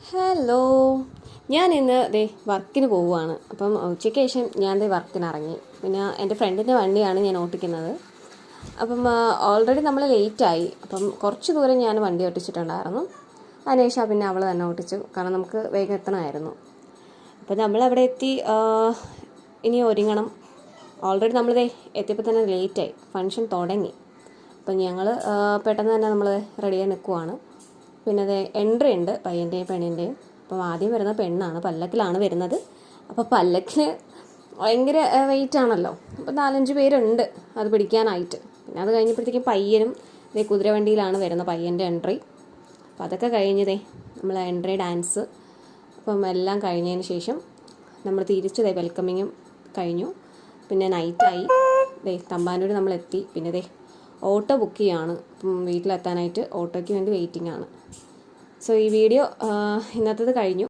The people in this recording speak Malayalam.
ഹലോ, ഞാൻ ഇന്ന് വർക്കിന് പോവുകയാണ്. അപ്പം ഉച്ചയ്ക്ക് ശേഷം ഞാൻ വർക്കിന് ഇറങ്ങി. പിന്നെ എൻ്റെ ഫ്രണ്ടിൻ്റെ വണ്ടിയാണ് ഞാൻ ഓട്ടിക്കുന്നത്. അപ്പം ഓൾറെഡി നമ്മൾ ലേറ്റായി. അപ്പം കുറച്ച് ദൂരം ഞാൻ വണ്ടി ഓട്ടിച്ചിട്ടുണ്ടായിരുന്നു. അതിനുശേഷം പിന്നെ അവൾ തന്നെ ഓട്ടിച്ചു, കാരണം നമുക്ക് വേഗം എത്തണമായിരുന്നു. അപ്പം നമ്മളവിടെ എത്തി, ഇനി ഒരുങ്ങണം. ഓൾറെഡി നമ്മൾ എത്തിയപ്പോൾ തന്നെ ലേറ്റായി, ഫംഗ്ഷൻ തുടങ്ങി. അപ്പം ഞങ്ങൾ പെട്ടെന്ന് തന്നെ നമ്മൾ റെഡിയായി നിൽക്കുവാണ്. പിന്നെ എൻട്രി ഉണ്ട് പയ്യൻ്റെയും പെണ്ണിൻ്റെയും. അപ്പം ആദ്യം വരുന്ന പെണ്ണാണ്, പല്ലക്കിലാണ് വരുന്നത്. അപ്പോൾ പല്ലക്കിന് ഭയങ്കര വെയിറ്റ് ആണല്ലോ. അപ്പോൾ 4-5 പേരുണ്ട് അത് പിടിക്കാനായിട്ട്. പിന്നെ അത് കഴിഞ്ഞപ്പോഴത്തേക്കും പയ്യനും കുതിരവണ്ടിയിലാണ് വരുന്നത്, പയ്യൻ്റെ എൻട്രി. അപ്പോൾ അതൊക്കെ കഴിഞ്ഞതേ നമ്മൾ എൻട്രി ഡാൻസ് അപ്പം എല്ലാം കഴിഞ്ഞതിന് ശേഷം നമ്മൾ തിരിച്ച് വെൽക്കമിങ്ങും കഴിഞ്ഞു. പിന്നെ നൈറ്റായി. തമ്പാനൂർ നമ്മളെത്തി. പിന്നെ ഓട്ടോ ബുക്ക് ചെയ്യുകയാണ്. വീട്ടിലെത്താനായിട്ട് ഓട്ടോയ്ക്ക് വേണ്ടി വെയിറ്റിംഗ് ആണ്. സോ ഈ വീഡിയോ ഇന്നത്തേത് കഴിഞ്ഞു.